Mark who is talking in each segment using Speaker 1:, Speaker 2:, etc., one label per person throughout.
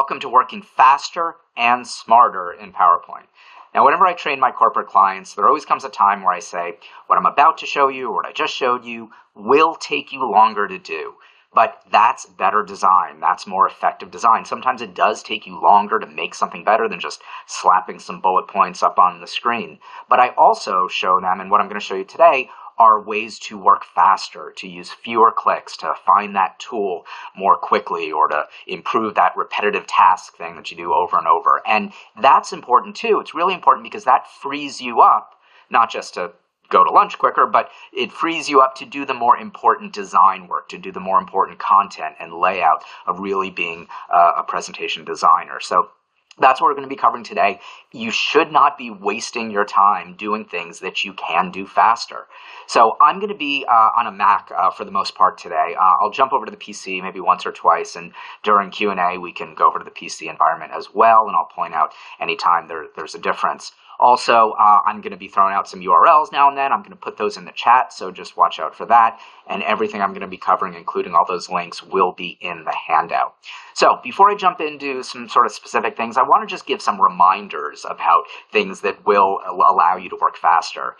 Speaker 1: welcome to working faster and smarter in PowerPoint. Now, whenever I train my corporate clients, there always comes a time where I say, what I'm about to show you or what I just showed you will take you longer to do. But that's better design. That's more effective design. Sometimes it does take you longer to make something better than just slapping some bullet points up on the screen. But I also show them, and what I'm going to show you today, are ways to work faster, to use fewer clicks, to find that tool more quickly, or to improve that repetitive task thing that you do over and over. And that's important too. It's really important because that frees you up, not just to go to lunch quicker, but it frees you up to do the more important design work, to do the more important content and layout of really being a presentation designer. So that's what we're going to be covering today. You should not be wasting your time doing things that you can do faster. So I'm going to be on a Mac for the most part today. I'll jump over to the PC maybe once or twice, and during Q&A we can go over to the PC environment as well, and I'll point out anytime there's a difference. Also, I'm going to be throwing out some URLs now and then. I'm going to put those in the chat, so just watch out for that. And everything I'm going to be covering, including all those links, will be in the handout. So before I jump into some sort of specific things, I want to just give some reminders about things that will allow you to work faster.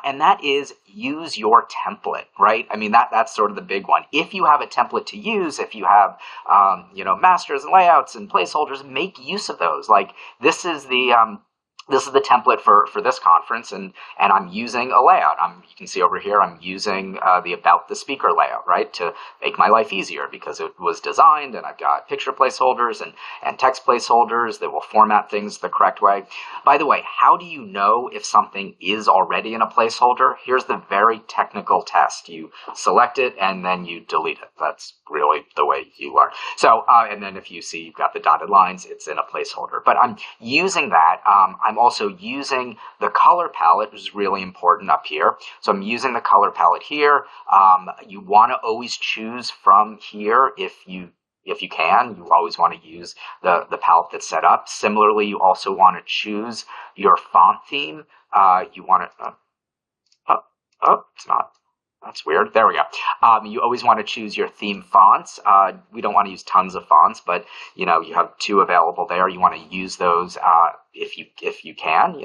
Speaker 1: And that is use your template, right? I mean, that's sort of the big one. If you have a template to use, if you have, masters and layouts and placeholders, make use of those. Like this is the template for this conference, and I'm using a layout. You can see over here, I'm using the About the Speaker layout, right, to make my life easier because it was designed, and I've got picture placeholders and text placeholders that will format things the correct way. By the way, how do you know if something is already in a placeholder? Here's the very technical test. You select it, and then you delete it. That's really the way you learn. So, and then if you see you've got the dotted lines, it's in a placeholder. But I'm using that. I'm also using the color palette, which is really important up here. So I'm using the color palette here. You want to always choose from here if you can. You always want to use the palette that's set up. Similarly, you also want to choose your font theme. You want to, it's not. That's weird. There we go. You always want to choose your theme fonts. We don't want to use tons of fonts, but you have 2 available there. You want to use those if you can.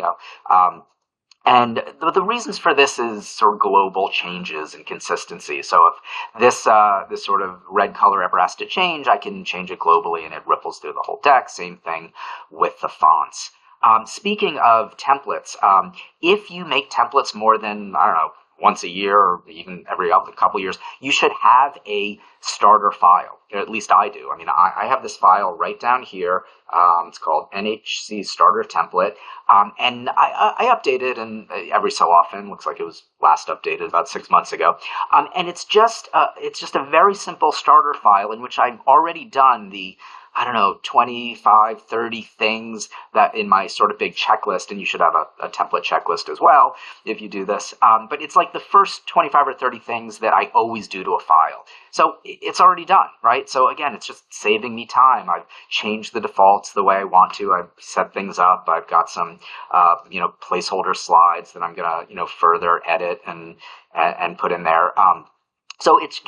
Speaker 1: And the reasons for this is sort of global changes and consistency. So if this sort of red color ever has to change, I can change it globally, and it ripples through the whole deck. Same thing with the fonts. Speaking of templates, if you make templates more than, I don't know, once a year or even every couple of years, you should have a starter file. At least I do. I mean, I have this file right down here. It's called NHC Starter Template. And I update it every so often. Looks like it was last updated about 6 months ago. And it's just a very simple starter file in which I've already done the 25, 30 things that in my sort of big checklist, and you should have a template checklist as well if you do this. But it's like the first 25 or 30 things that I always do to a file. So it's already done, right? So again, it's just saving me time. I've changed the defaults the way I want to. I've set things up. I've got some, placeholder slides that I'm gonna, further edit and put in there. So it's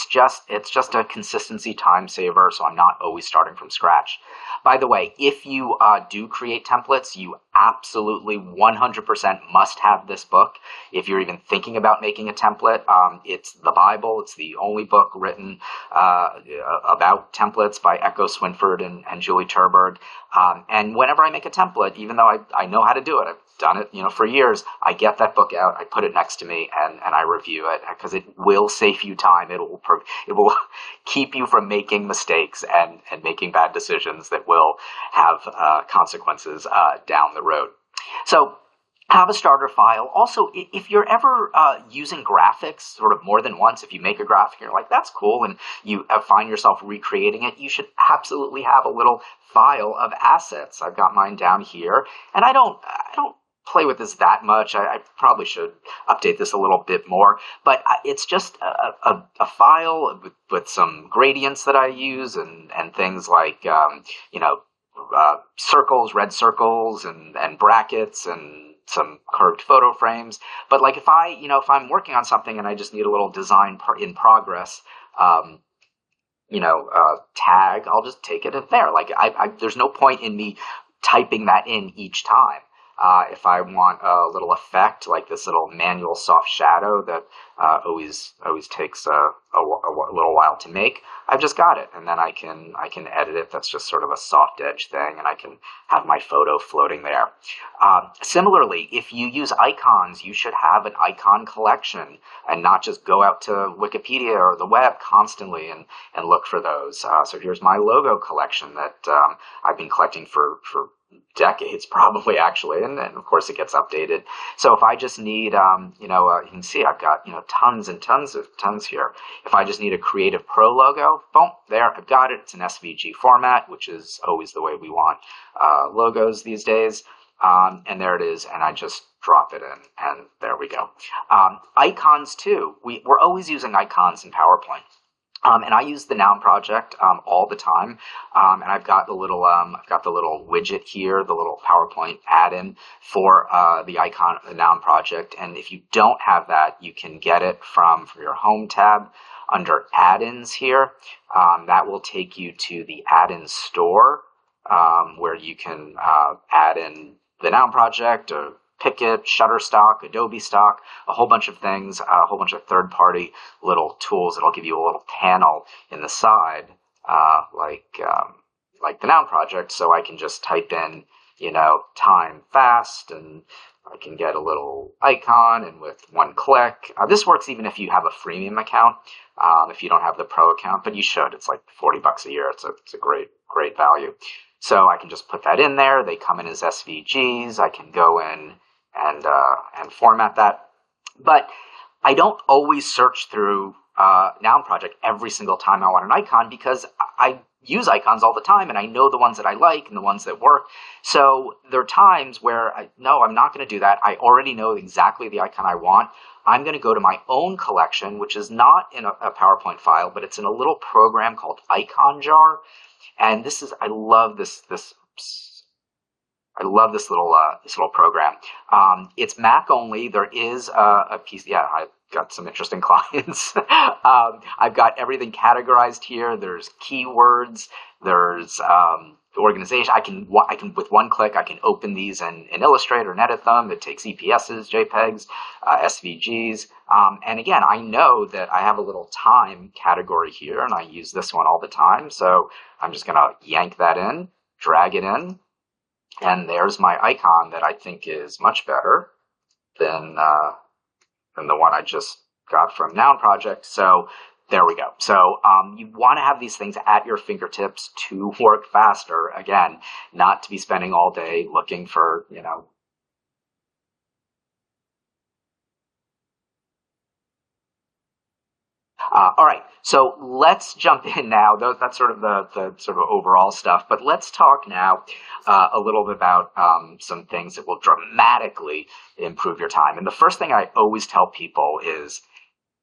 Speaker 1: just a consistency time saver, so I'm not always starting from scratch. By the way, if you do create templates, you absolutely 100% must have this book. If you're even thinking about making a template, it's the Bible. It's the only book written about templates by Echo Swinford and Julie Terberg. And whenever I make a template, even though I know how to do it, I've done it, for years, I get that book out, I put it next to me, and I review it because it will save you time. It will keep you from making mistakes and making bad decisions that will have consequences down the road. So have a starter file. Also, if you're ever using graphics sort of more than once, if you make a graphic and you're like, that's cool, and you find yourself recreating it, you should absolutely have a little file of assets. I've got mine down here, and I don't play with this that much. I probably should update this a little bit more, but it's just a file with some gradients that I use and things like, circles, red circles and brackets and some curved photo frames. But like if I'm working on something and I just need a little design in progress, tag, I'll just take it in there. Like there's no point in me typing that in each time. If I want a little effect, like this little manual soft shadow that always takes a little while to make, I've just got it, and then I can edit it. That's just sort of a soft edge thing, and I can have my photo floating there. Similarly, if you use icons, you should have an icon collection and not just go out to Wikipedia or the web constantly and look for those. So here's my logo collection that I've been collecting for decades, probably, actually, and then of course it gets updated. So if I just need you can see I've got tons and tons here. If I just need a Creative Pro logo, boom, there, I've got it. It's an SVG format, which is always the way we want logos these days. And there it is, and I just drop it in, and there we go. Icons too, we're always using icons in PowerPoint. And I use the Noun project all the time, and I've got the little widget here, the little PowerPoint add-in for the icon, the Noun project. And if you don't have that, you can get it from your Home tab under Add-ins here. That will take you to the Add-in store, where you can add in the Noun project, or Picket, Shutterstock, Adobe Stock, a whole bunch of things, a whole bunch of third-party little tools that'll give you a little panel in the side, like the Noun project. So I can just type in, time fast, and I can get a little icon, and with one click. This works even if you have a freemium account, if you don't have the Pro account, but you should. It's like $40 a year. It's a great value. So I can just put that in there. They come in as SVGs. I can go in and format that. But I don't always search through Noun Project every single time I want an icon, because I use icons all the time, and I know the ones that I like and the ones that work. So there are times where I'm not going to do that. I already know exactly the icon I want. I'm going to go to my own collection, which is not in a PowerPoint file, but it's in a little program called Icon Jar. And I love this little program. It's Mac only. There is a piece. Yeah, I've got some interesting clients. I've got everything categorized here. There's keywords. There's the organization. I can with one click, I can open these in Illustrator and edit them. It takes EPSs, JPEGs, SVGs. And again, I know that I have a little time category here, and I use this one all the time. So I'm just going to yank that in, drag it in, and there's my icon that I think is much better than the one I just got from Noun Project. So there we go. So you want to have these things at your fingertips to work faster. Again, not to be spending all day looking for, all right, so let's jump in now. That's sort of the sort of overall stuff, but let's talk now a little bit about some things that will dramatically improve your time. And the first thing I always tell people is,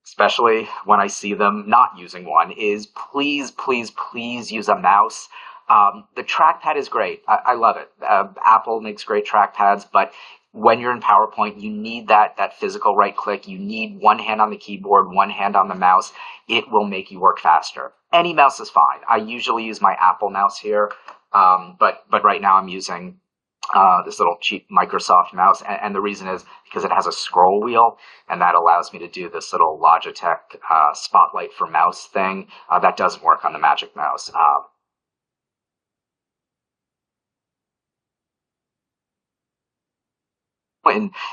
Speaker 1: especially when I see them not using one, is please, please, please use a mouse. The trackpad is great. I love it. Apple makes great trackpads, but when you're in PowerPoint, you need that physical right click. You need one hand on the keyboard, one hand on the mouse. It will make you work faster. Any mouse is fine. I usually use my Apple mouse here, but right now I'm using this little cheap Microsoft mouse, and the reason is because it has a scroll wheel, and that allows me to do this little Logitech Spotlight for Mouse thing. That doesn't work on the Magic Mouse.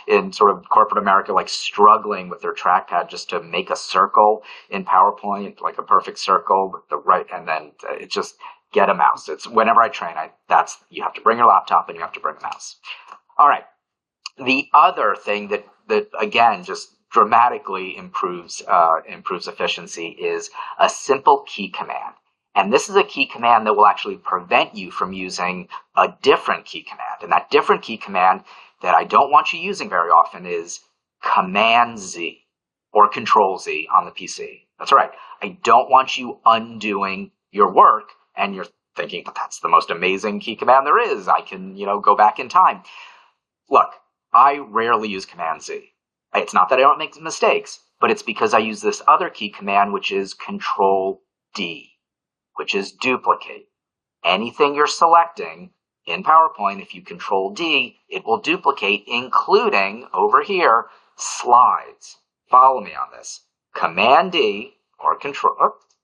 Speaker 1: In sort of corporate America, like struggling with their trackpad just to make a circle in PowerPoint, like a perfect circle with the right, and then it just get a mouse. It's whenever I train, you have to bring your laptop and you have to bring a mouse. All right. The other thing that again just dramatically improves efficiency is a simple key command. And this is a key command that will actually prevent you from using a different key command. And that different key command that I don't want you using very often is Command Z or Control Z on the PC. That's right. I don't want you undoing your work and you're thinking, but that's the most amazing key command there is. I can, go back in time. Look, I rarely use Command Z. It's not that I don't make mistakes, but it's because I use this other key command, which is Control D. which is duplicate. Anything you're selecting in PowerPoint, if you Control D, it will duplicate, including, over here, slides. Follow me on this. Command D, or Control,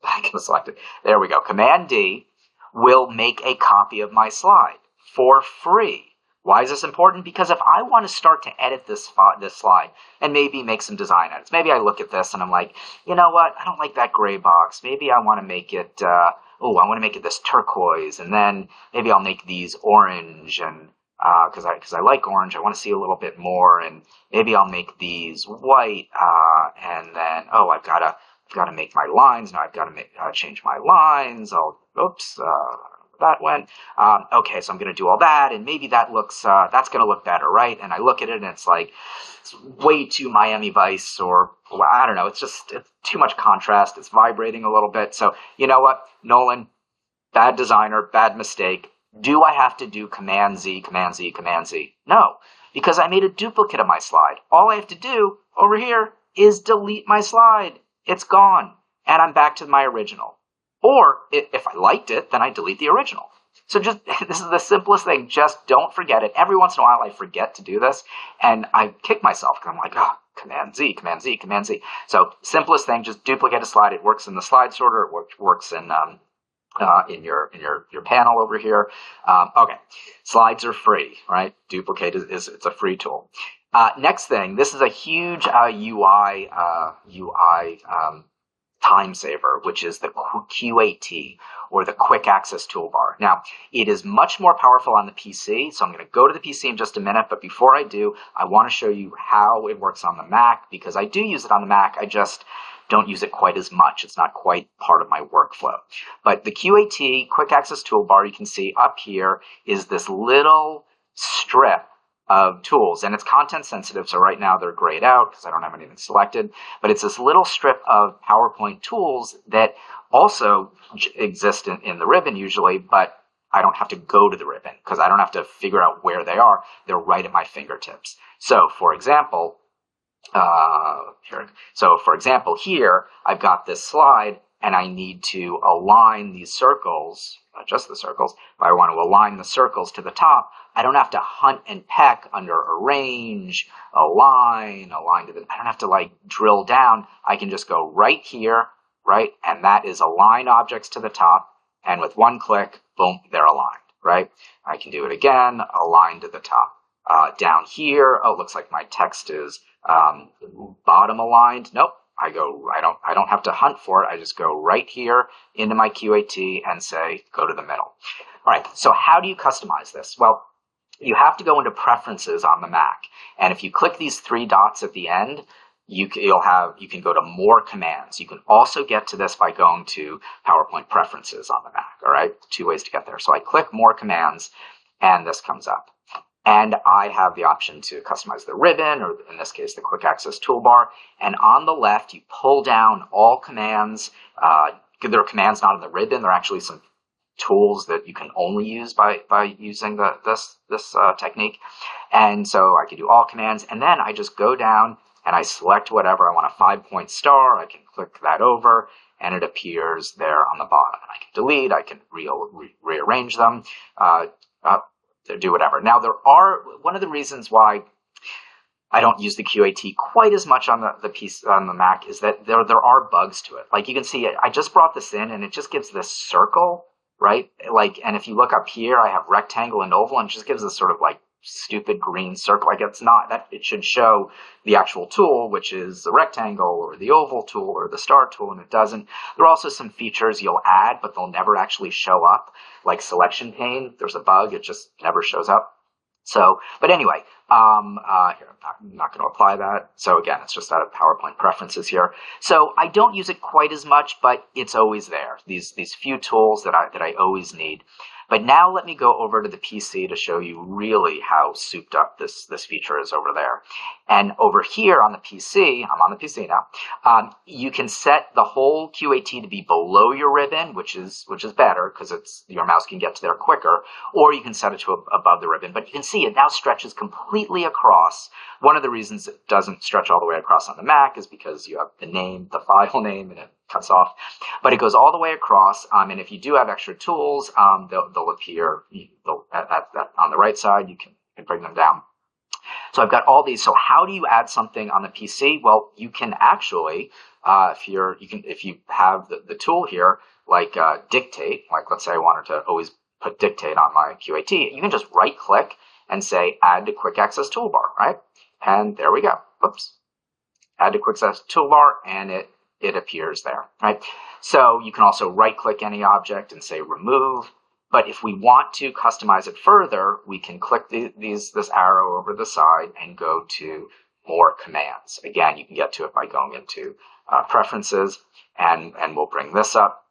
Speaker 1: I can select it. There we go. Command D will make a copy of my slide for free. Why is this important? Because if I want to start to edit this slide and maybe make some design edits, maybe I look at this and I'm like, you know what? I don't like that gray box. Maybe I want to make it, I want to make it this turquoise, and then maybe I'll make these orange, and because I like orange, I want to see a little bit more, and maybe I'll make these white, and then I've got to make my lines. Now I've got to change my lines. That went. Okay, so I'm going to do all that, and maybe that looks, that's going to look better, right? And I look at it, and it's like, it's way too Miami Vice, or I don't know, it's too much contrast. It's vibrating a little bit. So you know what, Nolan, bad designer, bad mistake. Do I have to do Command Z, Command Z, Command Z? No, because I made a duplicate of my slide. All I have to do over here is delete my slide. It's gone, and I'm back to my original. Or if I liked it, then I delete the original. So this is the simplest thing. Just don't forget it. Every once in a while, I forget to do this, and I kick myself because I'm like, Command Z, Command Z, Command Z. So simplest thing, just duplicate a slide. It works in the slide sorter. It works in your panel over here. Okay, slides are free, right? Duplicate is it's a free tool. Next thing, this is a huge UI time saver, which is the QAT, or the Quick Access Toolbar. Now, it is much more powerful on the PC, so I'm going to go to the PC in just a minute, but before I do, I want to show you how it works on the Mac, because I do use it on the Mac, I just don't use it quite as much. It's not quite part of my workflow. But the QAT, Quick Access Toolbar, you can see up here, is this little strip of tools, and it's content sensitive, so right now they're grayed out because I don't have anything selected, but it's this little strip of PowerPoint tools that also exist in the ribbon usually, but I don't have to go to the ribbon because I don't have to figure out where they are. They're right at my fingertips. So for example, here I've got this slide, and I need to align these circles, not just the circles, if I want to align the circles to the top, I don't have to hunt and peck under arrange, align to the, I don't have to drill down. I can just go right here, right? And that is align objects to the top. And with one click, boom, they're aligned, right? I can do it again, align to the top. Down here, it looks like my text is bottom aligned. Nope. I don't have to hunt for it. I just go right here into my QAT and say, go to the middle. All right, so how do you customize this? Well, you have to go into preferences on the Mac. And if you click these three dots at the end, you can go to more commands. You can also get to this by going to PowerPoint preferences on the Mac. All right, two ways to get there. So I click more commands, and this comes up. And I have the option to customize the ribbon, or in this case, the Quick Access Toolbar. And on the left, you pull down all commands. There are commands not in the ribbon. There are actually some tools that you can only use by using this technique. And so I can do all commands. And then I just go down and I select whatever. I want a 5-point star. I can click that over, and it appears there on the bottom. I can delete. I can rearrange them. Do whatever. Now, one of the reasons why I don't use the QAT quite as much on the piece on the Mac is that there are bugs to it. Like you can see, I just brought this in, and it just gives this circle, right? And if you look up here, I have rectangle and oval, and it just gives this sort of stupid green circle. It's not that. It should show the actual tool, which is the rectangle or the oval tool or the star tool, and it doesn't. There are also some features you'll add, but they'll never actually show up, like selection pane. There's a bug, it just never shows up. So, but anyway, here, I'm not going to apply that. So again, it's just out of PowerPoint preferences here. So I don't use it quite as much, but it's always there. These few tools that I always need. But now let me go over to the PC to show you really how souped up this feature is over there. And over here on the PC, I'm on the PC now, you can set the whole QAT to be below your ribbon, which is better because your mouse can get to there quicker, or you can set it to above the ribbon. But you can see it now stretches completely across. One of the reasons it doesn't stretch all the way across on the Mac is because you have the name, the file name, and it cuts off. But it goes all the way across. And if you do have extra tools, they'll appear on the right side. You can bring them down. So I've got all these. So how do you add something on the PC? Well, you can actually, if you have the tool here, like dictate, like let's say I wanted to always put dictate on my QAT, you can just right click and say add to quick access toolbar, right? And there we go. Oops. Add to quick access toolbar, and it appears there, right? So you can also right click any object and say remove. But if we want to customize it further, we can click this arrow over the side and go to more commands. Again, you can get to it by going into preferences, and we'll bring this up.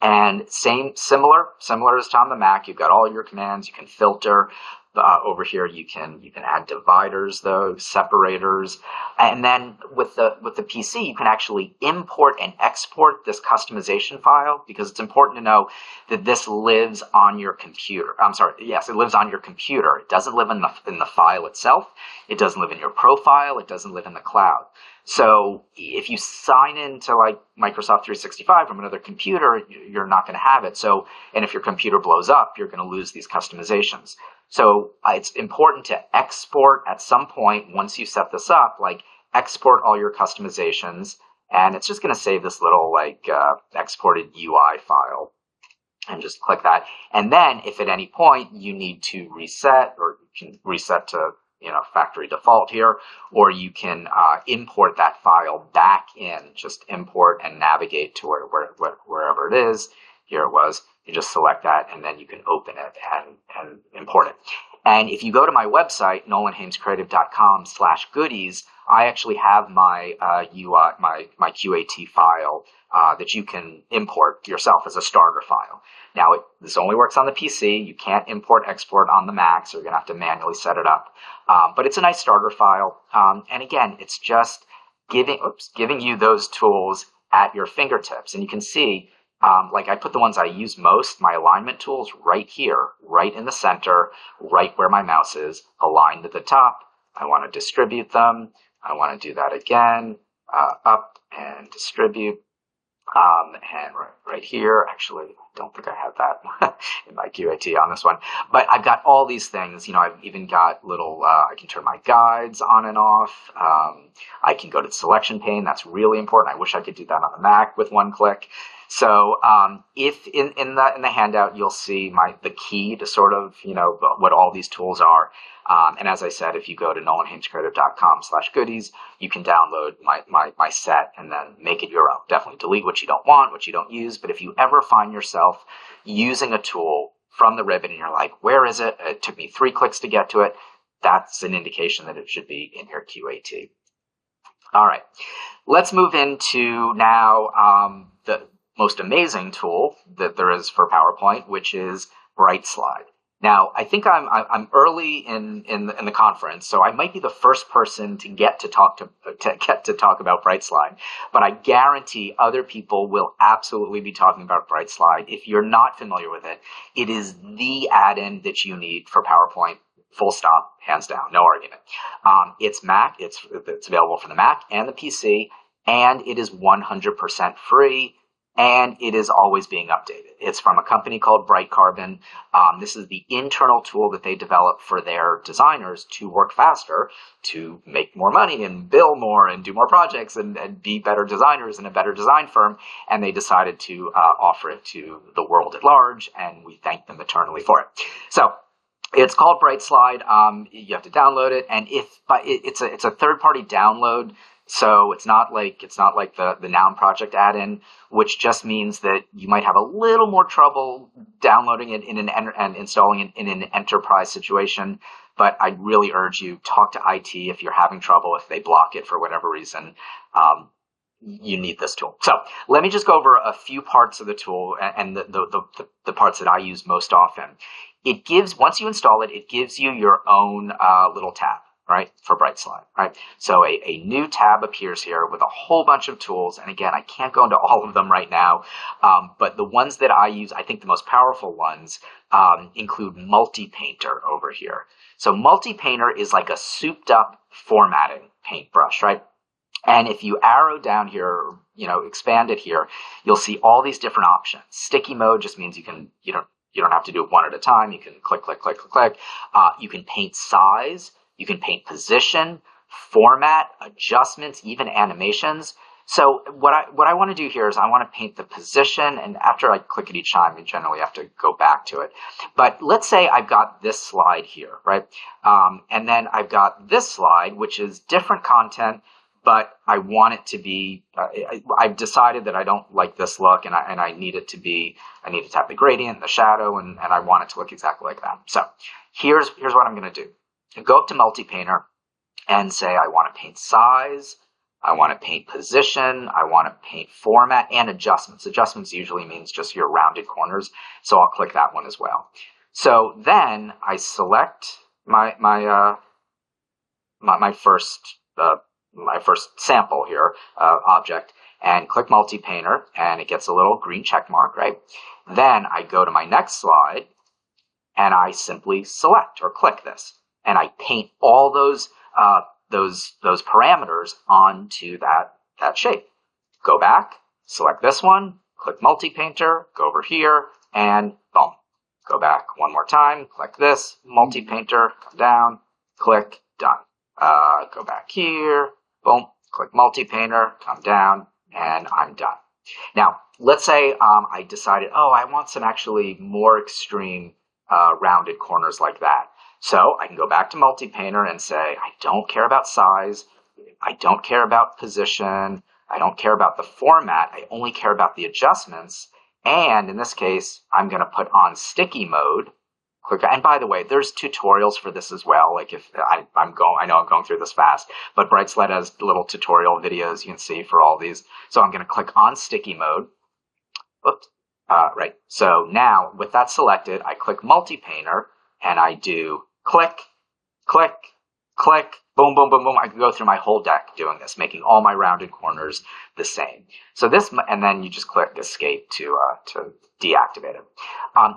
Speaker 1: And similar as to on the Mac, you've got all your commands. You can filter. Over here, you can add dividers, though, separators, and then with the PC, you can actually import and export this customization file, because it's important to know that this lives on your computer. I'm sorry, yes, it lives on your computer. It doesn't live in the file itself. It doesn't live in your profile. It doesn't live in the cloud. So if you sign into like Microsoft 365 from another computer, you're not going to have it. So, and if your computer blows up, you're going to lose these customizations. So it's important to export at some point once you set this up, like export all your customizations, and it's just going to save this little like exported UI file, and just click that. And then if at any point you need to reset, or you can reset to factory default here, or you can import that file back in, just import and navigate to wherever it is. Here it was. You just select that, and then you can open it and import it. And if you go to my website, nolanhamescreative.com/goodies, I actually have my UI, my QAT file that you can import yourself as a starter file. Now, this only works on the PC. You can't import, export on the Mac, so you're going to have to manually set it up. But it's a nice starter file. And again, it's just giving you those tools at your fingertips. And you can see, like I put the ones I use most, my alignment tools, right here, right in the center, right where my mouse is, aligned at the top. I want to distribute them. I want to do that again, up and distribute. And right here, actually, I don't think I have that in my QAT on this one, but I've got all these things. I've even got little, I can turn my guides on and off. I can go to the selection pane. That's really important. I wish I could do that on the Mac with one click. So if in the handout, you'll see the key to sort of, what all these tools are. And as I said, if you go to nolanhamescreative.com/goodies, you can download my set and then make it your own. Definitely delete what you don't want, what you don't use. But if you ever find yourself using a tool from the ribbon and you're like, where is it? It took me 3 clicks to get to it. That's an indication that it should be in your QAT. All right, let's move into now the most amazing tool that there is for PowerPoint, which is BrightSlide. Now, I think I'm early in the conference, so I might be the first person to get to talk about BrightSlide. But I guarantee other people will absolutely be talking about BrightSlide. If you're not familiar with it, it is the add-in that you need for PowerPoint. Full stop, hands down, no argument. It's Mac. It's available for the Mac and the PC, and it is 100% free. And it is always being updated. It's from a company called Brightcarbon. This is the internal tool that they develop for their designers to work faster, to make more money and bill more and do more projects and be better designers in a better design firm. And they decided to offer it to the world at large, and we thank them eternally for it. So it's called BrightSlide. You have to download it, and it's a third-party download. So it's not like the Noun Project add-in, which just means that you might have a little more trouble downloading it and installing it in an enterprise situation. But I really urge you, talk to IT if you're having trouble, if they block it for whatever reason. You need this tool. So let me just go over a few parts of the tool and the parts that I use most often. It gives, once you install it, it gives you your own little tab. Right, for BrightSlide, right? So a new tab appears here with a whole bunch of tools. And again, I can't go into all of them right now, but the ones that I use, I think the most powerful ones include Multi-Painter over here. So Multi-Painter is like a souped up formatting paintbrush, right? And if you arrow down here, expand it here, you'll see all these different options. Sticky mode just means you don't have to do it one at a time. You can click, click, click, click, click. You can paint size. You can paint position, format, adjustments, even animations. So what I want to do here is I want to paint the position, and after I click it each time, I generally have to go back to it. But let's say I've got this slide here, right? And then I've got this slide, which is different content, but I want it to be, I've decided that I don't like this look, and I need it to be, I need to have the gradient, the shadow, and I want it to look exactly like that. So here's what I'm going to do. Go up to multi-painter and say I want to paint size, I want to paint position, I want to paint format, and adjustments. Adjustments usually means just your rounded corners, so I'll click that one as well. So then I select my first sample here, object, and click multi-painter, and it gets a little green check mark, right? Then I go to my next slide, and I simply select or click this, and I paint all those parameters onto that shape. Go back, select this one, click multi-painter, go over here, and boom. Go back one more time, click this, multi-painter, come down, click, done. Go back here, boom, click multi-painter, come down, and I'm done. Now, let's say I decided, I want some actually more extreme rounded corners like that. So I can go back to multi-painter and say, I don't care about size, I don't care about position, I don't care about the format, I only care about the adjustments. And in this case, I'm going to put on sticky mode. Click, and by the way, there's tutorials for this as well. Like if I know I'm going through this fast, but Brightsled has little tutorial videos you can see for all these. So I'm going to click on sticky mode. Oops. Right. So now with that selected, I click multi-painter and I do click, click, click, boom, boom, boom, boom. I can go through my whole deck doing this, making all my rounded corners the same. So this, and then you just click escape to deactivate it.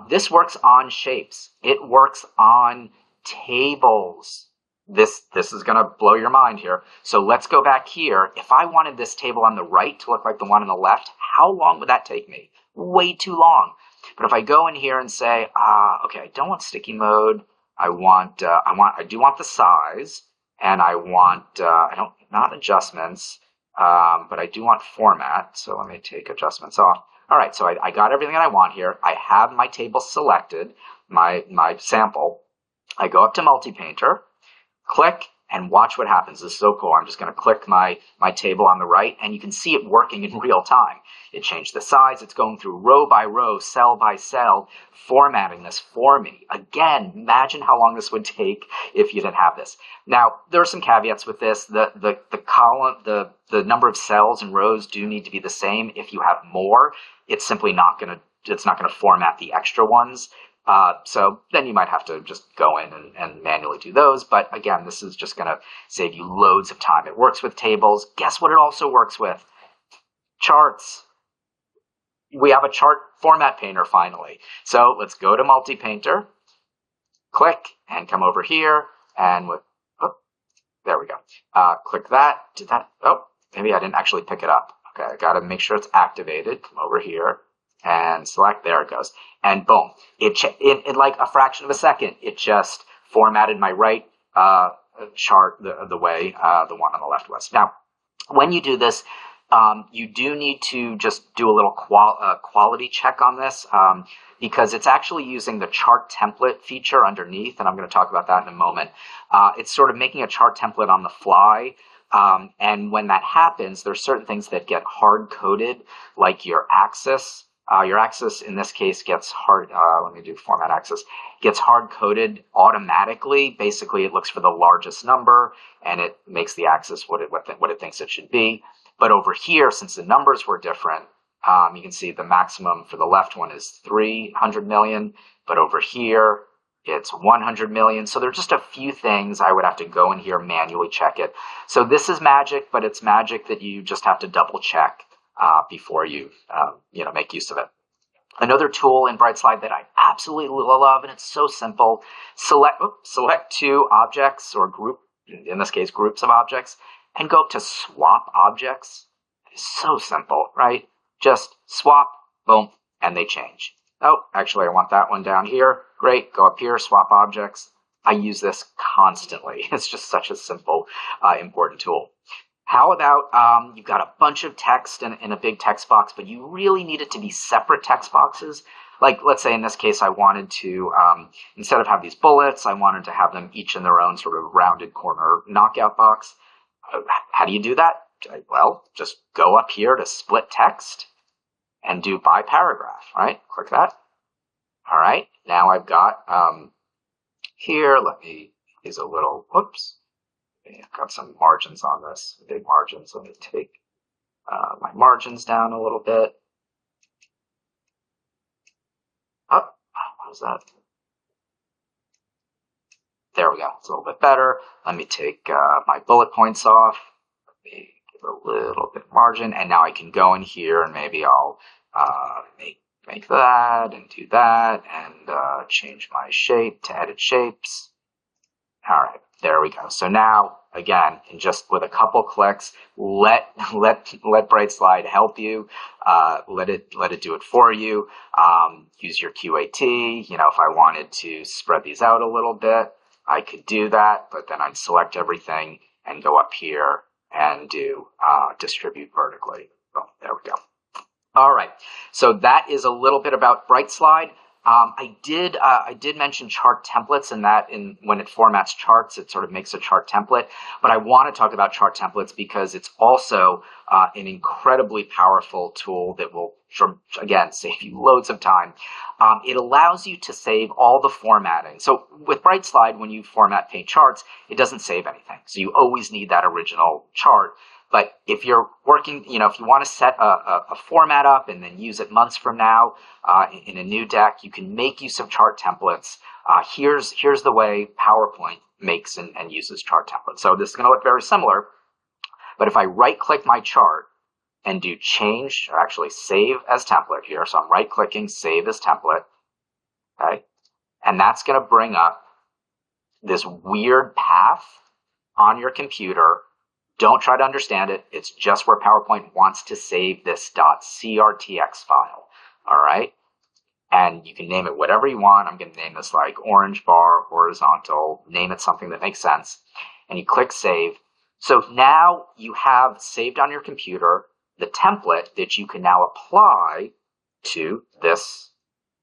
Speaker 1: This works on shapes. It works on tables. This is going to blow your mind here. So let's go back here. If I wanted this table on the right to look like the one on the left, how long would that take me? Way too long. But if I go in here and say, okay, I don't want sticky mode. I do want the size, and I want, not adjustments, but I do want format. So let me take adjustments off. All right, so I got everything that I want here. I have my table selected, my sample. I go up to multi-painter, click, and watch what happens. This is so cool. I'm just going to click my table on the right, and you can see it working in real time. It changed the size. It's going through row by row, cell by cell, formatting this for me. Again, imagine how long this would take if you didn't have this. Now, there are some caveats with this. The column, the number of cells and rows do need to be the same. If you have more, it's simply not going to format the extra ones. So then you might have to just go in and manually do those. But again, this is just going to save you loads of time. It works with tables. Guess what it also works with? Charts. We have a chart format painter finally. So let's go to multi-painter, click, and come over here. And there we go. Click that. Did that? Oh, maybe I didn't actually pick it up. Okay, I got to make sure it's activated. Come over here and select. There it goes. And boom, in like a fraction of a second, it just formatted my right chart the way the one on the left was. Now, when you do this, you do need to just do a little quality check on this because it's actually using the chart template feature underneath, and I'm going to talk about that in a moment. It's sort of making a chart template on the fly. And when that happens, there's certain things that get hard-coded, like your axis. Your axis, in this case, gets let me do format axis, gets hard-coded automatically. Basically, it looks for the largest number, and it makes the axis what it thinks it should be. But over here, since the numbers were different, you can see the maximum for the left one is 300 million, but over here, it's 100 million. So there's just a few things I would have to go in here, manually check it. So this is magic, but it's magic that you just have to double check before you make use of it. Another tool in Brightslide that I absolutely love, and it's so simple, select two objects or in this case, groups of objects, and go up to swap objects. So simple, right? Just swap, boom, and they change. Oh, actually, I want that one down here. Great, go up here, swap objects. I use this constantly. It's just such a simple, important tool. How about you've got a bunch of text in a big text box, but you really need it to be separate text boxes? Like, let's say in this case, I wanted to, instead of have these bullets, I wanted to have them each in their own sort of rounded corner knockout box. How do you do that? Well, just go up here to split text and do by paragraph, right? Click that. All right, now I've got here, let me use a little, whoops, I've got some margins on this, big margins. Let me take my margins down a little bit. Oh, what was that? There we go, it's a little bit better. Let me take my bullet points off. Let me give a little bit margin, and now I can go in here and maybe I'll make that and do that and change my shape to edit shapes. All right, there we go. So now, again, in just with a couple clicks, let BrightSlide help you. Let it do it for you. Use your QAT. You know, if I wanted to spread these out a little bit, I could do that, but then I'd select everything and go up here and do distribute vertically. Oh, there we go. All right, so that is a little bit about BrightSlide. I did mention chart templates, and that when it formats charts, it sort of makes a chart template. But I want to talk about chart templates because it's also an incredibly powerful tool that will, again, save you loads of time. It allows you to save all the formatting. So with BrightSlide, when you format paint charts, it doesn't save anything. So you always need that original chart. But if you're working, you know, if you want to set a format up and then use it months from now in a new deck, you can make use of chart templates. Here's the way PowerPoint makes and uses chart templates. So this is going to look very similar. But if I right-click my chart and do change, or actually save as template here, so I'm right-clicking, save as template, okay? And that's going to bring up this weird path on your computer. Don't try to understand it. It's just where PowerPoint wants to save this .crtx file, all right? And you can name it whatever you want. I'm going to name this like orange bar horizontal, name it something that makes sense. And you click save. So now you have saved on your computer the template that you can now apply to this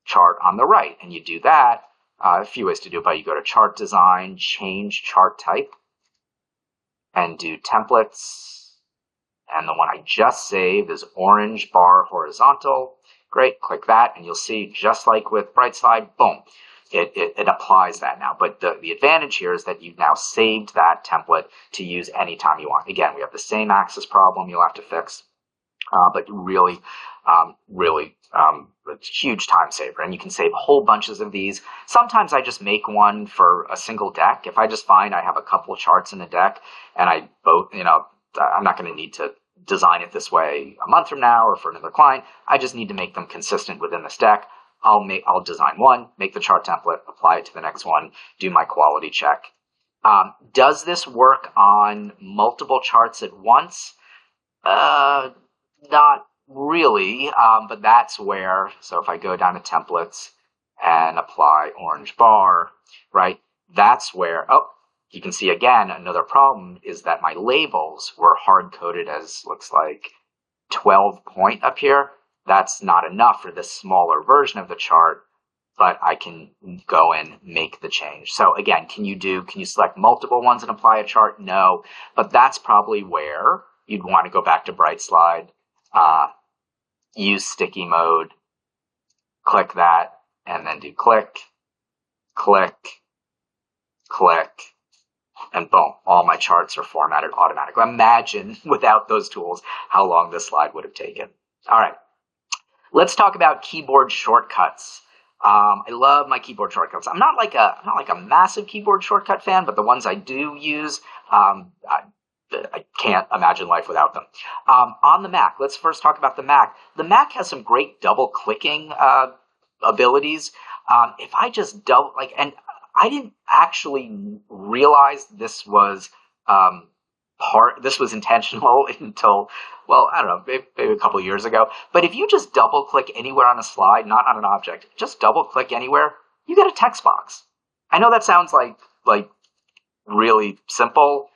Speaker 1: chart on the right. And you do that, a few ways to do it, but you go to chart design, change chart type, and do templates, and the one I just saved is orange bar horizontal. Great, click that, and you'll see, just like with BrightSlide, boom, it applies that now. But the advantage here is that you've now saved that template to use anytime you want. Again, we have the same axis problem you'll have to fix, but really, it's a huge time saver, and you can save whole bunches of these. Sometimes I just make one for a single deck. If I just find I have a couple charts in a deck, and I'm not going to need to design it this way a month from now or for another client. I just need to make them consistent within this deck. I'll design one, make the chart template, apply it to the next one, do my quality check. Does this work on multiple charts at once? Not really, but that's where, so if I go down to templates and apply orange bar, right, that's where, oh, you can see again, another problem is that my labels were hard-coded as, looks like 12 point up here. That's not enough for this smaller version of the chart, but I can go and make the change. So again, can you select multiple ones and apply a chart? No, but that's probably where you'd want to go back to BrightSlide, use sticky mode, click that, and then do click, click, click, and boom, all my charts are formatted automatically. Imagine without those tools how long this slide would have taken. All right, let's talk about keyboard shortcuts. I love my keyboard shortcuts. I'm not like a massive keyboard shortcut fan, but the ones I do use, I can't imagine life without them. On the Mac, let's first talk about the Mac. The Mac has some great double-clicking abilities. If I just and I didn't actually realize this was this was intentional until, well, I don't know, maybe a couple of years ago. But if you just double click anywhere on a slide, not on an object, just double click anywhere, you get a text box. I know that sounds like really simple,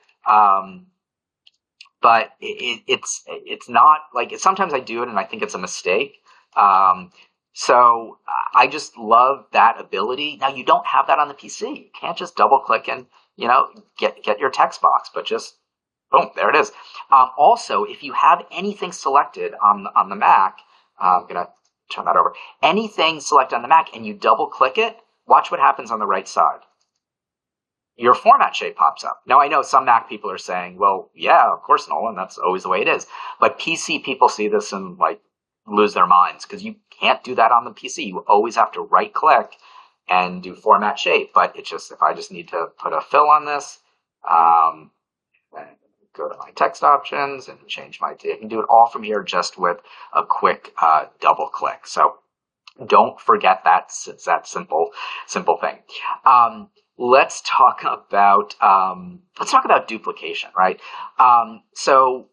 Speaker 1: but it's not like sometimes I do it and I think it's a mistake. So I just love that ability. Now you don't have that on the PC. You can't just double click and get your text box, but just boom, there it is. Also, if you have anything selected on the Mac, I'm gonna turn that over. Anything selected on the Mac and you double click it, watch what happens on the right side. Your format shape pops up. Now, I know some Mac people are saying, well, yeah, of course, Nolan, that's always the way it is. But PC people see this and lose their minds because you can't do that on the PC. You always have to right click and do format shape. But it's just, if I just need to put a fill on this, go to my text options and change I can do it all from here just with a quick double click. So don't forget that simple thing. Let's talk about duplication, right? So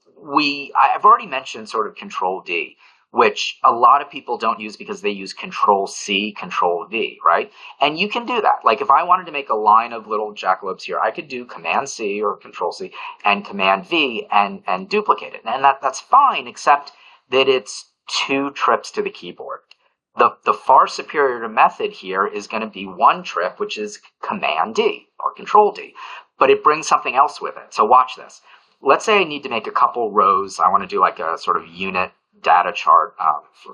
Speaker 1: I've already mentioned sort of Control D, which a lot of people don't use because they use Control C, Control V, right? And you can do that. Like if I wanted to make a line of little jackalopes here, I could do Command C or Control C and Command V and duplicate it. And that's fine, except that it's 2 trips to the keyboard. The far superior method here is going to be 1 trip, which is Command D or Control D, but it brings something else with it. So watch this. Let's say I need to make a couple rows. I want to do like a sort of unit data chart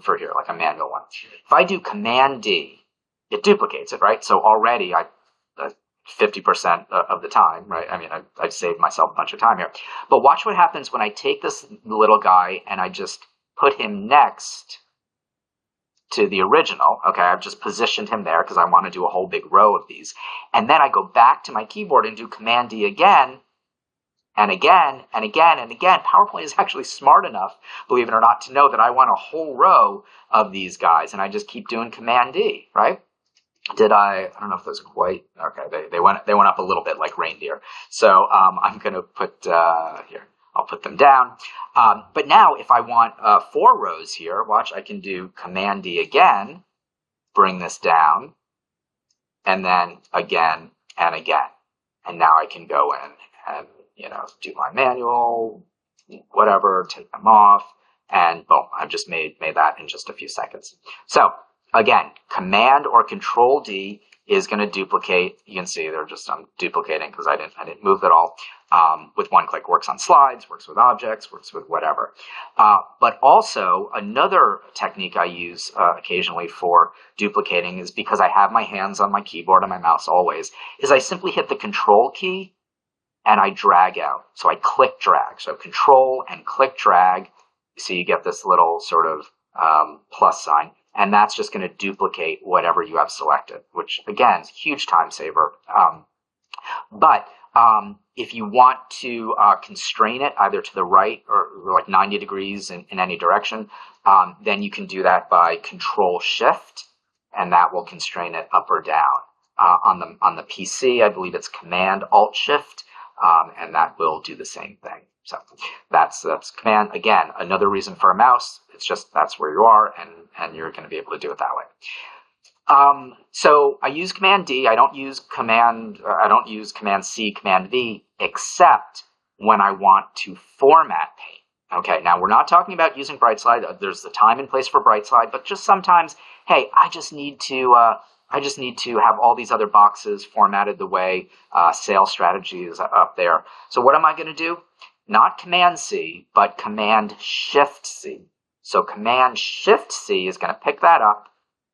Speaker 1: for here, like a manual one. If I do Command D, it duplicates it, right? So already 50% of the time, right? I mean, I've saved myself a bunch of time here. But watch what happens when I take this little guy and I just put him next to the original. Okay, I've just positioned him there because I want to do a whole big row of these. And then I go back to my keyboard and do Command D again, and again, and again, and again. PowerPoint is actually smart enough, believe it or not, to know that I want a whole row of these guys, and I just keep doing Command D, right? I don't know if those are quite, okay, they went up a little bit like reindeer. So I'm going to put, here, I'll put them down. But now if I want 4 rows here, watch, I can do Command D again, bring this down, and then again and again. And now I can go in and, do my manual, whatever, take them off, and boom, I've just made that in just a few seconds. So again, Command or Control D is going to duplicate. You can see I'm duplicating because I didn't move it all. With 1 click, works on slides, works with objects, works with whatever. But also another technique I use occasionally for duplicating is because I have my hands on my keyboard and my mouse always, is I simply hit the Control key and I drag out. So I click drag. So Control and click drag. You see you get this little sort of plus sign. And that's just going to duplicate whatever you have selected, which again is a huge time saver. But if you want to constrain it either to the right or like 90 degrees in any direction, then you can do that by Control Shift, and that will constrain it up or down. On the PC, I believe it's Command Alt Shift, and that will do the same thing. So that's Command. Again, another reason for a mouse. It's just that's where you are, and you're going to be able to do it that way. So I use Command D. I don't use Command C, Command V, except when I want to format Paint. Okay, now we're not talking about using Bright Slide. There's the time and place for Bright Slide, but just sometimes, hey, I just need to have all these other boxes formatted the way sales strategy is up there. So what am I going to do? Not Command C, but Command Shift C. So Command Shift C is going to pick that up.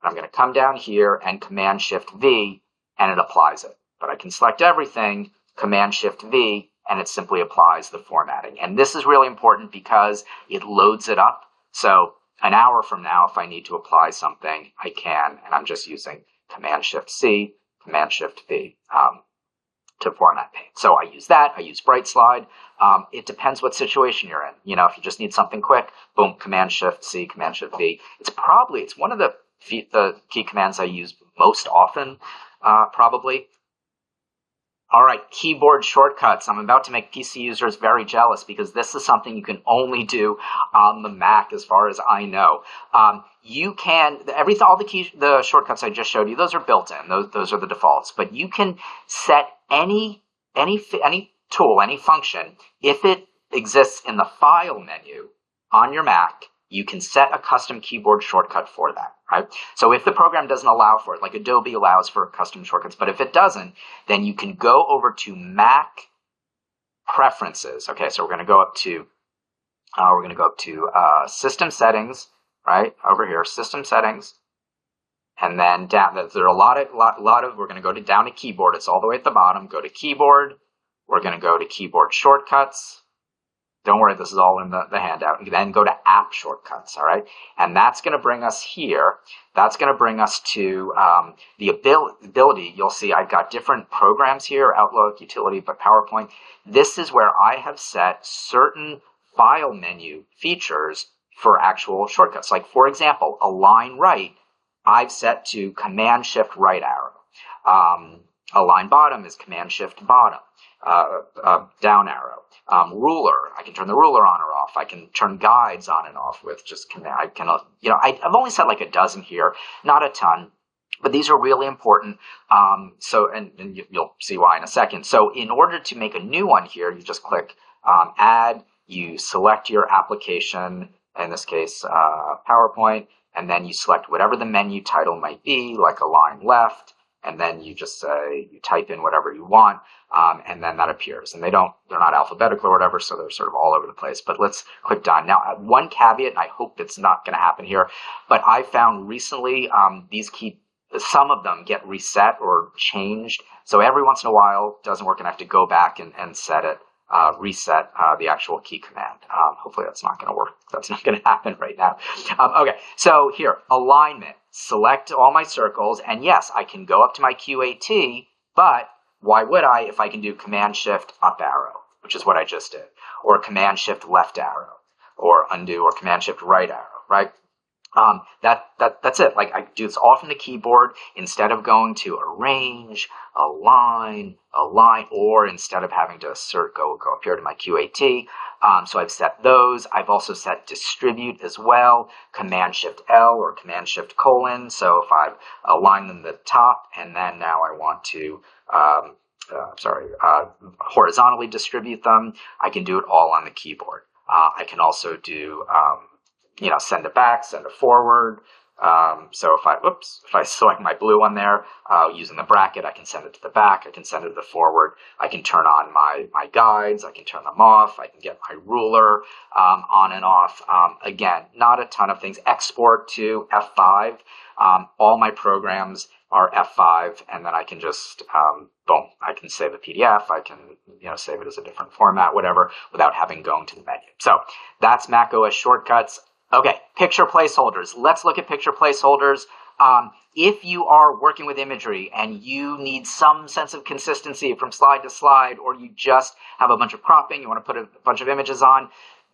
Speaker 1: I'm going to come down here and Command Shift V, and it applies it. But I can select everything, Command Shift V, and it simply applies the formatting. And this is really important because it loads it up. So an hour from now, if I need to apply something, I can, and I'm just using Command Shift C, Command Shift V to format Paint. So I use that. I use Bright Slide. It depends what situation you're in. If you just need something quick, boom, Command Shift C, Command Shift V. It's one of the key commands I use most often, probably. All right, keyboard shortcuts. I'm about to make PC users very jealous because this is something you can only do on the Mac as far as I know. You can, all the shortcuts I just showed you, those are built in. Those are the defaults. But you can set any tool, any function, if it exists in the file menu on your Mac, you can set a custom keyboard shortcut for that, right? So if the program doesn't allow for it, like Adobe allows for custom shortcuts, but if it doesn't, then you can go over to Mac Preferences. Okay, so we're going to go up to System Settings, right over here, System Settings, and then down. There are a lot of. We're going to go down to Keyboard. It's all the way at the bottom. Go to Keyboard. We're going to go to Keyboard Shortcuts. Don't worry, this is all in the handout. And then go to App Shortcuts, all right? And that's going to bring us here. That's going to bring us to the ability. You'll see I've got different programs here, Outlook, Utility, but PowerPoint. This is where I have set certain file menu features for actual shortcuts. Like, for example, Align Right, I've set to Command-Shift-Right arrow. Align Bottom is Command-Shift Bottom. Down arrow. Ruler, I can turn the ruler on or off. I can turn guides on and off with just command. I've only set like a dozen here, not a ton, but these are really important. And you'll see why in a second. So in order to make a new one here, you just click Add. You select your application, in this case, PowerPoint, and then you select whatever the menu title might be, like Align Left. And then you just say, you type in whatever you want, and then that appears. And they're not alphabetical or whatever, so they're sort of all over the place. But let's click done. Now, one caveat, and I hope it's not going to happen here, but I found recently some of them get reset or changed. So every once in a while, it doesn't work, and I have to go back and set it. Reset the actual key command. Hopefully that's not going to work. That's not going to happen right now. Okay, so here, alignment. Select all my circles, and yes, I can go up to my QAT, but why would I if I can do Command-Shift up arrow, which is what I just did, or Command-Shift left arrow, or undo, or Command-Shift right arrow, right? That's it. Like, I do this all from the keyboard instead of going to arrange, align, or instead of having to go up here to my QAT. So I've set those. I've also set distribute as well, Command-Shift-L or Command-Shift-: So if I align them to the top, and then now I want to, horizontally distribute them, I can do it all on the keyboard. I can also do, send it back, send it forward. So if I select my blue one there, using the bracket, I can send it to the back, I can send it to the forward, I can turn on my guides, I can turn them off, I can get my ruler on and off. Again, not a ton of things. Export to F5. All my programs are F5, and then I can just, boom, I can save a PDF, I can, save it as a different format, whatever, without having gone to the menu. So that's Mac OS shortcuts. Okay, picture placeholders. Let's look at picture placeholders. If you are working with imagery and you need some sense of consistency from slide to slide, or you just have a bunch of cropping, you want to put a bunch of images on,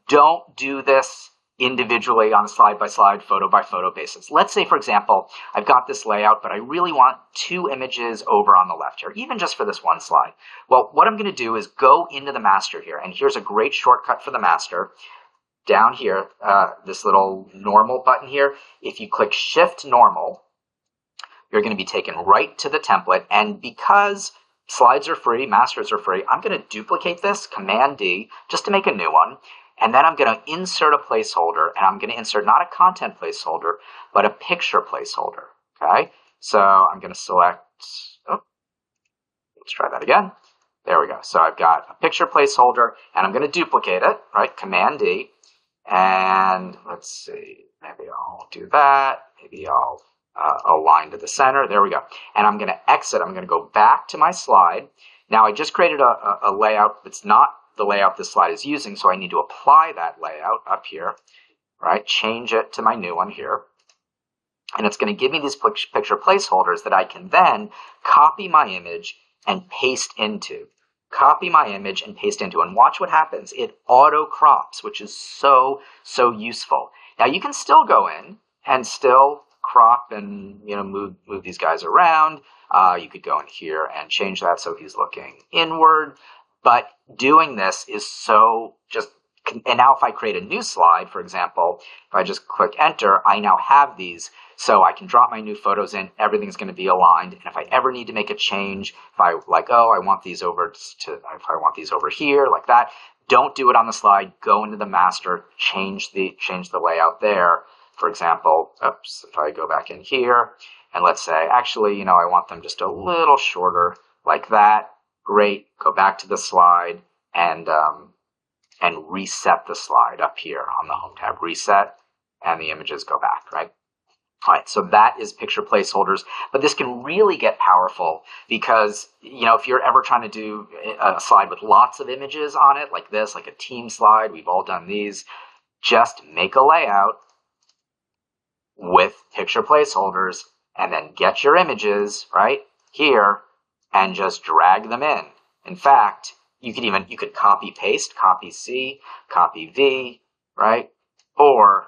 Speaker 1: don't do this individually on a slide-by-slide, photo-by-photo basis. Let's say, for example, I've got this layout, but I really want 2 images over on the left here, even just for this one slide. Well, what I'm going to do is go into the master here, and here's a great shortcut for the master. Down here, this little normal button here, if you click Shift Normal, you're going to be taken right to the template. And because slides are free, masters are free, I'm going to duplicate this, Command-D, just to make a new one. And then I'm going to insert a placeholder, and I'm going to insert not a content placeholder, but a picture placeholder. Okay, so I'm going to select, let's try that again. There we go. So I've got a picture placeholder, and I'm going to duplicate it, right? Command-D. And let's see, maybe I'll do that. Maybe I'll align to the center. There we go. And I'm going to exit. I'm going to go back to my slide. Now, I just created a layout that's not the layout this slide is using, so I need to apply that layout up here, right? Change it to my new one here. And it's going to give me these picture placeholders that I can then copy my image and paste into. Copy my image and paste into, and watch what happens. It auto crops, which is so useful. Now you can still go in and still crop and move these guys around. You could go in here and change that so he's looking inward. But doing this is so just, and now if I create a new slide, for example, if I just click enter, I now have these. So I can drop my new photos in, everything's going to be aligned. And if I ever need to make a change, if I like, oh, I want these over if I want these over here, like that, don't do it on the slide, go into the master, change the layout there. For example, oops, if I go back in here and let's say, actually, I want them just a little shorter like that. Great, go back to the slide and reset the slide up here on the home tab, reset, and the images go back, right? All right, so that is picture placeholders, but this can really get powerful because, if you're ever trying to do a slide with lots of images on it, like this, like a team slide, we've all done these, just make a layout with picture placeholders and then get your images right here and just drag them in. In fact, you could copy paste, copy C, copy V, right? Or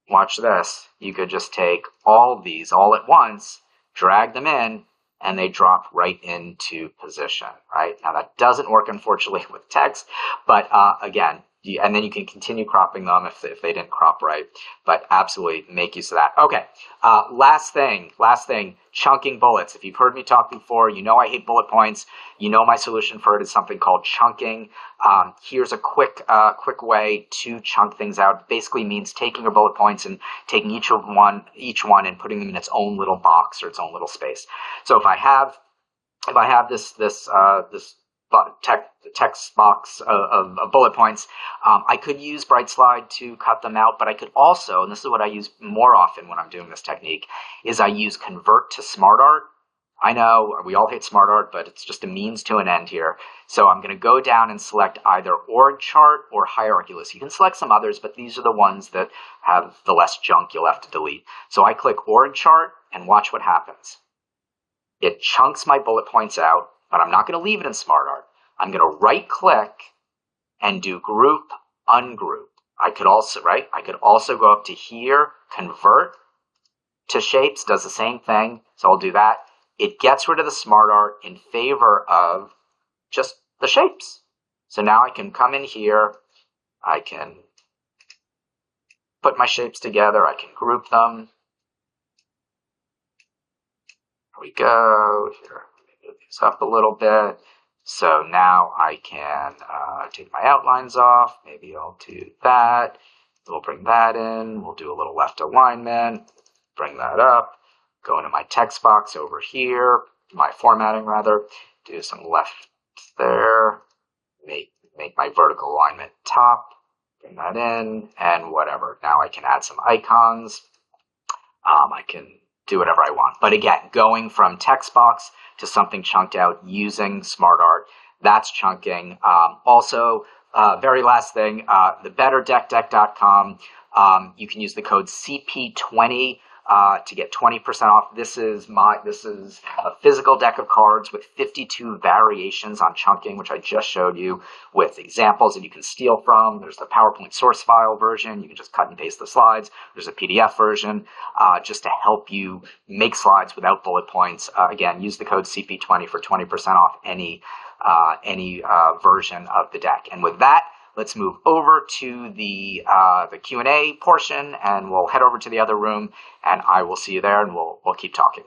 Speaker 1: watch this. You could just take all of these all at once, drag them in, and they drop right into position, right? Now that doesn't work, unfortunately, with text, but again, and then you can continue cropping them if they didn't crop right, but absolutely make use of that. Okay, last thing, chunking bullets. If you've heard me talk before, I hate bullet points. My solution for it is something called chunking. Here's a quick way to chunk things out. It basically means taking your bullet points and taking each one and putting them in its own little box or its own little space. So if I have this text box of bullet points, I could use Bright Slide to cut them out, but I could also, and this is what I use more often when I'm doing this technique, is I use Convert to SmartArt. I know we all hate SmartArt, but it's just a means to an end here. So I'm going to go down and select either org chart or hierarchy list. You can select some others, but these are the ones that have the less junk you'll have to delete. So I click org chart and watch what happens. It chunks my bullet points out, but I'm not going to leave it in SmartArt. I'm going to right click and do group, ungroup. I could also go up to here, convert to shapes, does the same thing. So I'll do that. It gets rid of the SmartArt in favor of just the shapes. So now I can come in here, I can put my shapes together, I can group them. Here we go. Here, move these up a little bit. So now I can take my outlines off. Maybe I'll do that. We'll bring that in. We'll do a little left alignment. Bring that up. Go into my text box over here. My formatting, rather. Do some left there. Make my vertical alignment top. Bring that in. And whatever. Now I can add some icons. I can do whatever I want. But again, going from text box to something chunked out using SmartArt, that's chunking. Also, very last thing, thebetterdeck.com, you can use the code CP20 to get 20% off. This is a physical deck of cards with 52 variations on chunking, which I just showed you with examples that you can steal from. There's the PowerPoint source file version. You can just cut and paste the slides. There's a PDF version just to help you make slides without bullet points. Again, use the code CP20 for 20% off any version of the deck. And with that, let's move over to the Q&A portion, and we'll head over to the other room, and I will see you there, and we'll keep talking.